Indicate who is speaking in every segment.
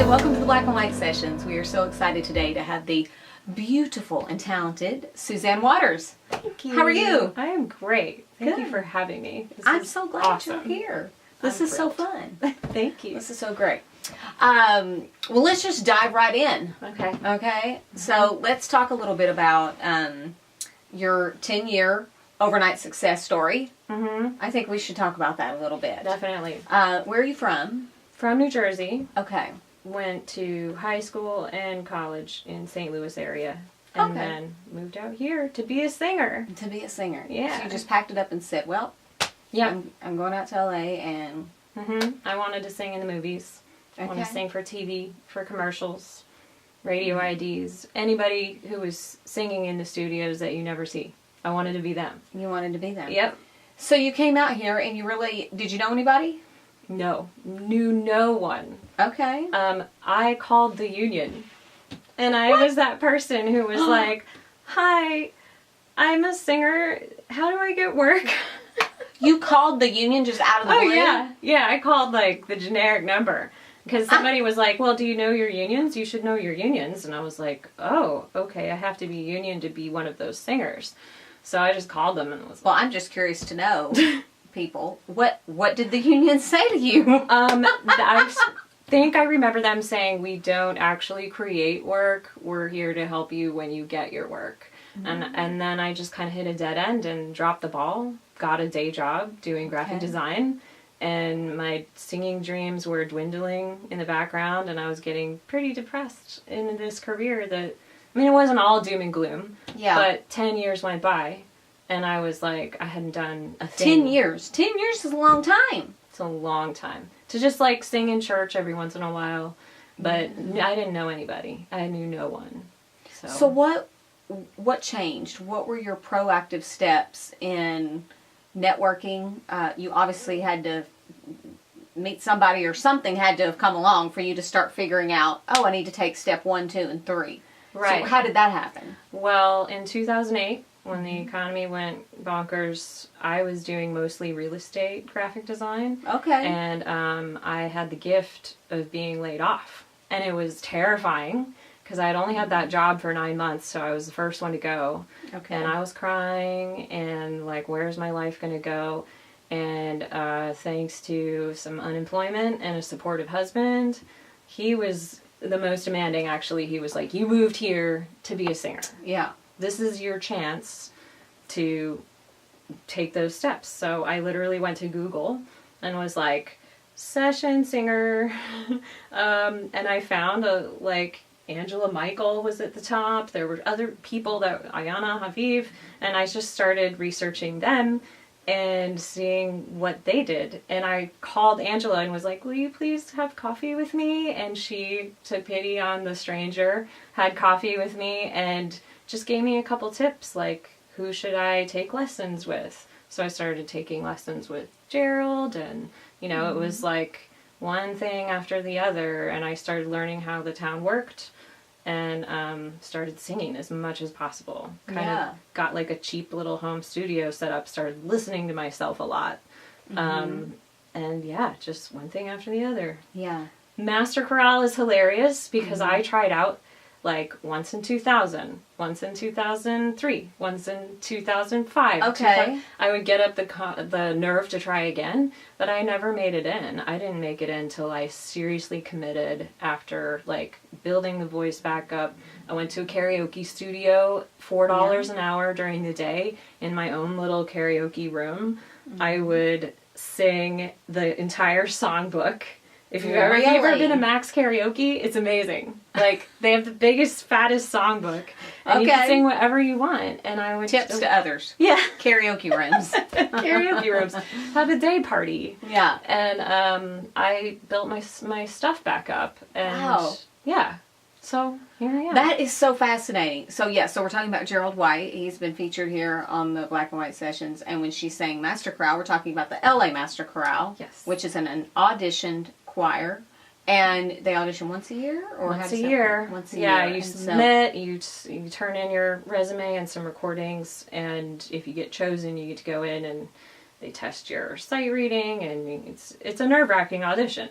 Speaker 1: welcome to the Black and White Sessions. We are so excited today to have the beautiful and talented Suzanne Waters.
Speaker 2: Thank you.
Speaker 1: How are you?
Speaker 2: I am great. Thank you
Speaker 1: Good.
Speaker 2: for having me.
Speaker 1: I'm so glad
Speaker 2: awesome.
Speaker 1: you're here. This is so fun.
Speaker 2: Thank you.
Speaker 1: This is so great. Well, let's just dive right in.
Speaker 2: Okay.
Speaker 1: Okay? So let's talk a little bit about your 10-year overnight success story.
Speaker 2: Mm-hmm.
Speaker 1: I think we should talk about that a little bit.
Speaker 2: Definitely.
Speaker 1: Where are you from?
Speaker 2: From New Jersey.
Speaker 1: Okay.
Speaker 2: Went to high school and college in St. Louis area. And
Speaker 1: Okay.
Speaker 2: then moved out here to be a singer.
Speaker 1: To be a singer.
Speaker 2: Yeah.
Speaker 1: So you just packed it up and said, well,
Speaker 2: Yeah.
Speaker 1: I'm going out to LA and...
Speaker 2: I wanted to sing in the movies. I wanted to sing for TV, for commercials, radio IDs, anybody who was singing in the studios that you never see. I wanted to be them.
Speaker 1: You wanted to be them.
Speaker 2: Yep.
Speaker 1: So you came out here and you really... Did you know anybody?
Speaker 2: No. Knew no one.
Speaker 1: Okay.
Speaker 2: I called the union. And I was that person who was like, hi, I'm a singer. How do I get work?
Speaker 1: You called the union just out of the blue?
Speaker 2: Yeah. Yeah, I called like the generic number. Because somebody was like, well, do you know your unions? You should know your unions. And I was like, oh, okay, I have to be union to be one of those singers. So I just called them and was like...
Speaker 1: Well, I'm just curious to know, people, what did the union say to you?
Speaker 2: I think I remember them saying, we don't actually create work. We're here to help you when you get your work. Mm-hmm. And then I just kind of hit a dead end and dropped the ball, got a day job doing graphic design. And my singing dreams were dwindling in the background, and I was getting pretty depressed in this career that, I mean, it wasn't all doom and gloom.
Speaker 1: Yeah.
Speaker 2: But 10 years went by, and I was like, I hadn't done a thing.
Speaker 1: 10 years. 10 years is a long time.
Speaker 2: It's a long time. To just, like, sing in church every once in a while. But I didn't know anybody. I knew no one.
Speaker 1: So what changed? What were your proactive steps in networking? You obviously had to meet somebody, or something had to have come along for you to start figuring out, oh, I need to take step 1, 2, and 3.
Speaker 2: Right.
Speaker 1: So how did that happen?
Speaker 2: Well, in 2008, when the economy went bonkers, I was doing mostly real estate graphic design.
Speaker 1: Okay.
Speaker 2: And I had the gift of being laid off. And it was terrifying, because I had only had that job for 9 months, so I was the first one to go.
Speaker 1: Okay.
Speaker 2: And I was crying, and like, where's my life going to go? And thanks to some unemployment and a supportive husband, he was the most demanding, actually. He was like, you moved here to be a singer.
Speaker 1: Yeah.
Speaker 2: This is your chance to take those steps. So I literally went to Google and was like, session singer. And I found Angela Michael was at the top. There were other people Ayana Haviv, and I just started researching them and seeing what they did. And I called Angela and was like, will you please have coffee with me? And she took pity on the stranger, had coffee with me, and just gave me a couple tips, like, who should I take lessons with? So I started taking lessons with Gerald, and, you know, it was like one thing after the other, and I started learning how the town worked, and started singing as much as possible. Kind of got like a cheap little home studio set up, started listening to myself a lot. And yeah, just one thing after the other.
Speaker 1: Yeah.
Speaker 2: Master Chorale is hilarious because I tried out like once in 2000, once in 2003, once in 2005.
Speaker 1: Okay.
Speaker 2: I would get up the nerve to try again, but I never made it in. I didn't make it in until I seriously committed after like building the voice back up. I went to a karaoke studio, $4 an hour during the day in my own little karaoke room. I would sing the entire songbook. If you've ever been to Max Karaoke, it's amazing. Like, they have the biggest, fattest songbook. And you can sing whatever you want. And I would...
Speaker 1: Tips to others.
Speaker 2: Yeah.
Speaker 1: Karaoke rooms.
Speaker 2: Karaoke rooms. Have a day party.
Speaker 1: Yeah.
Speaker 2: And I built my stuff back up. And
Speaker 1: wow.
Speaker 2: Yeah. So, here I am.
Speaker 1: That is so fascinating. So, yeah, so we're talking about Gerald White. He's been featured here on the Black and White Sessions. And when she sang Master Chorale, we're talking about the LA Master Chorale.
Speaker 2: Yes.
Speaker 1: Which is an auditioned choir, and they audition once a year, or
Speaker 2: once a year.
Speaker 1: Once a
Speaker 2: year.
Speaker 1: Yeah,
Speaker 2: you submit. You turn in your resume and some recordings, and if you get chosen, you get to go in and they test your sight reading, and it's a nerve-wracking audition.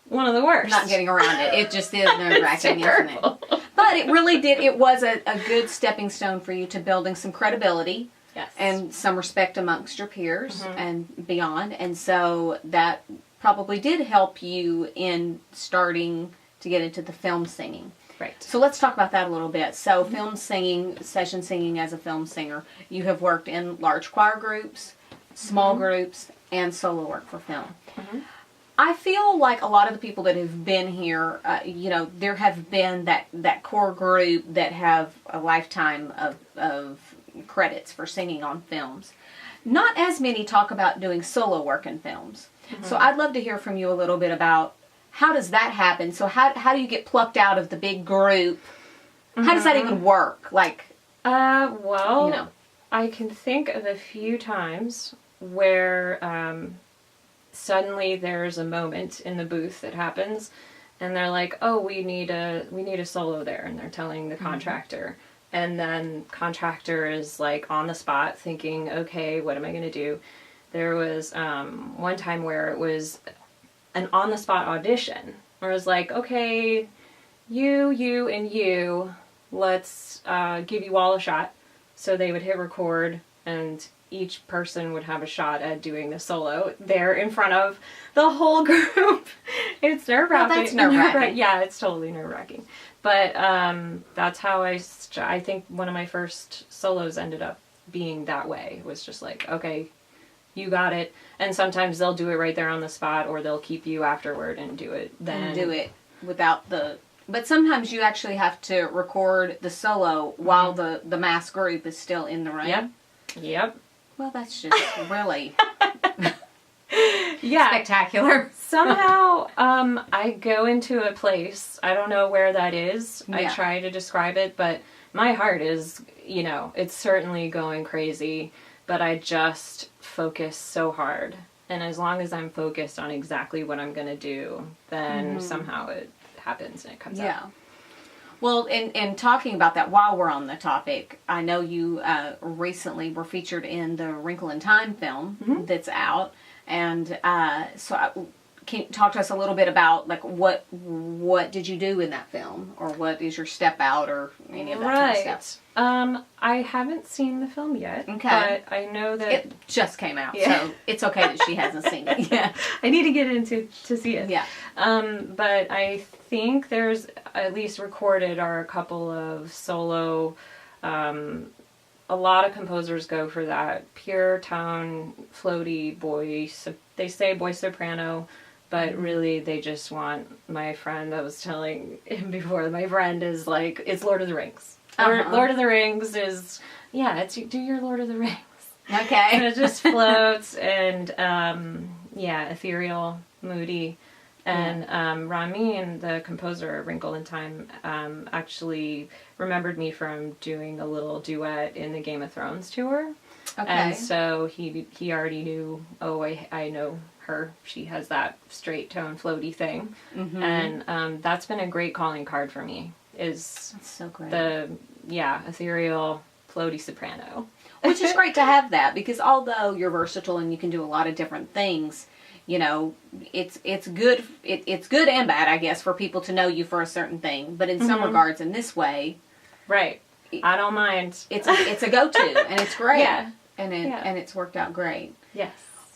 Speaker 2: one of the worst.
Speaker 1: Not getting around it. It just is nerve-wracking, isn't it?
Speaker 2: terrible.
Speaker 1: But it really did. It was a good stepping stone for you to building some credibility.
Speaker 2: Yes.
Speaker 1: And some respect amongst your peers and beyond. And so that probably did help you in starting to get into the film singing.
Speaker 2: Right.
Speaker 1: So let's talk about that a little bit. So film singing, session singing as a film singer, you have worked in large choir groups, small groups, and solo work for film. I feel like a lot of the people that have been here, there have been that core group that have a lifetime of credits for singing on films. Not as many talk about doing solo work in films. So I'd love to hear from you a little bit about how does that happen? So how do you get plucked out of the big group? How does that even work?
Speaker 2: I can think of a few times where suddenly there's a moment in the booth that happens, and they're like, "Oh, we need a solo there," and they're telling the contractor. And then contractor is like on the spot thinking, okay, what am I going to do? There was one time where it was an on the spot audition where it was like, okay, you, and you, let's give you all a shot. So they would hit record and each person would have a shot at doing the solo there in front of the whole group. It's nerve-wracking.
Speaker 1: Well, that's nerve-wracking.
Speaker 2: Yeah, it's totally nerve-wracking. But that's how I think one of my first solos ended up being that way. It was just like, okay, you got it. And sometimes they'll do it right there on the spot, or they'll keep you afterward and do it then.
Speaker 1: And do it without the... But sometimes you actually have to record the solo while the mass group is still in the room.
Speaker 2: Yep.
Speaker 1: Well, that's just really
Speaker 2: yeah.
Speaker 1: spectacular.
Speaker 2: Somehow, I go into a place, I don't know where that is.
Speaker 1: Yeah.
Speaker 2: I try to describe it, but my heart is, it's certainly going crazy, but I just focus so hard. And as long as I'm focused on exactly what I'm going to do, then somehow it happens and it comes out.
Speaker 1: Yeah. Well, in talking about that, while we're on the topic, I know you recently were featured in the Wrinkle in Time film that's out, and can you talk to us a little bit about what did you do in that film, or what is your step out, or any of that kind of stuff?
Speaker 2: I haven't seen the film yet.
Speaker 1: Okay.
Speaker 2: But I know that
Speaker 1: it just came out, so it's okay that she hasn't seen it yet.
Speaker 2: I need to get into to see it.
Speaker 1: Yeah.
Speaker 2: But I think there's at least recorded are a couple of solo. A lot of composers go for that pure tone, floaty voice. They say voice soprano, but really they just want. My friend, I was telling him before, my friend is like, it's Lord of the Rings. Lord of the Rings is, do your Lord of the Rings.
Speaker 1: Okay.
Speaker 2: And it just floats and, ethereal, moody. And Ramin, the composer of Wrinkle in Time, actually remembered me from doing a little duet in the Game of Thrones tour. Okay. And so he already knew, I know her. She has that straight tone, floaty thing. And that's been a great calling card for me. That's
Speaker 1: so great.
Speaker 2: The ethereal, floaty soprano.
Speaker 1: Which is great to have that, because although you're versatile and you can do a lot of different things, it's good. It's good and bad, I guess, for people to know you for a certain thing. But in some regards, in this way,
Speaker 2: right? I don't mind.
Speaker 1: It's a go-to, and it's great.
Speaker 2: Yeah.
Speaker 1: And it's worked out great.
Speaker 2: Yes.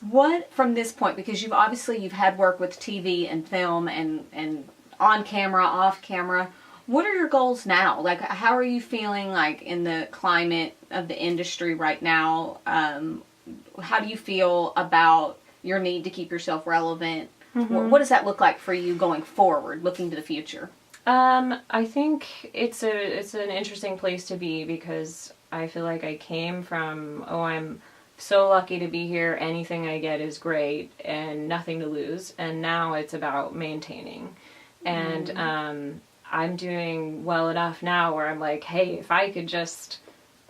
Speaker 1: What from this point, because you've had work with TV and film and on camera, off camera. What are your goals now? How are you feeling in the climate of the industry right now? How do you feel about your need to keep yourself relevant? What does that look like for you going forward, looking to the future?
Speaker 2: I think it's an interesting place to be, because I feel like I came from, I'm so lucky to be here, anything I get is great and nothing to lose, and now it's about maintaining. And I'm doing well enough now where I'm like, hey, if I could just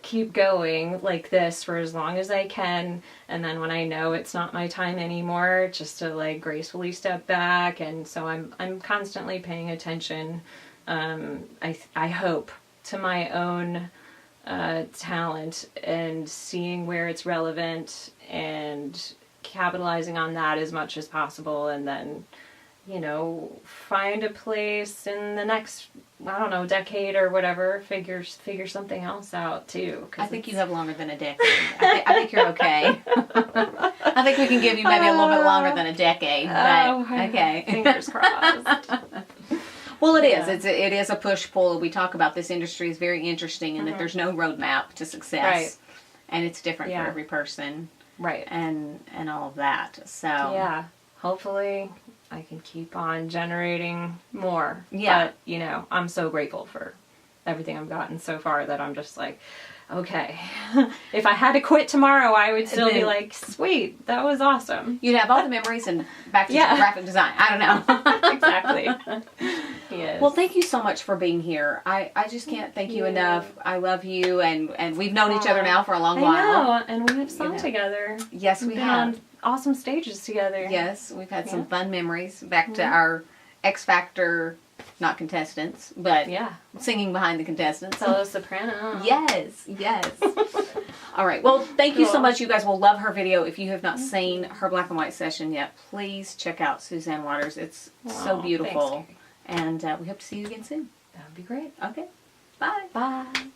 Speaker 2: keep going like this for as long as I can, and then when I know it's not my time anymore, just to gracefully step back. And so I'm constantly paying attention, I hope, to my own talent and seeing where it's relevant and capitalizing on that as much as possible, and then find a place in the next, I don't know, decade or whatever, figure something else out too.
Speaker 1: I think you have longer than a decade. I think you're okay. I think we can give you maybe a little bit longer than a decade, but okay.
Speaker 2: Fingers crossed.
Speaker 1: Well, it is. It is a push-pull. We talk about this industry is very interesting in that there's no roadmap to success.
Speaker 2: Right.
Speaker 1: And it's different for every person.
Speaker 2: Right.
Speaker 1: And all of that. So
Speaker 2: yeah. Hopefully I can keep on generating more.
Speaker 1: Yeah.
Speaker 2: But, I'm so grateful for everything I've gotten so far that I'm just like, okay. If I had to quit tomorrow, I would still be like, sweet, that was awesome.
Speaker 1: You'd have all the memories and back to graphic design. I don't know.
Speaker 2: Exactly. Yes.
Speaker 1: Well, thank you so much for being here. I just can't thank you enough. I love you, and we've known each other now for a long while.
Speaker 2: I know, and we have sung together.
Speaker 1: Yes, we have.
Speaker 2: On awesome stages together.
Speaker 1: Yes, we've had some fun memories. Back to our X Factor, not contestants, but singing behind the contestants.
Speaker 2: Solo soprano.
Speaker 1: Yes. All right. Well, thank you so much. You guys will love her video. If you have not seen her black and white session yet, please check out Suzanne Waters. It's so beautiful.
Speaker 2: Thanks, Keri.
Speaker 1: And we hope to see you again soon.
Speaker 2: That would be great.
Speaker 1: Okay. Bye.
Speaker 2: Bye.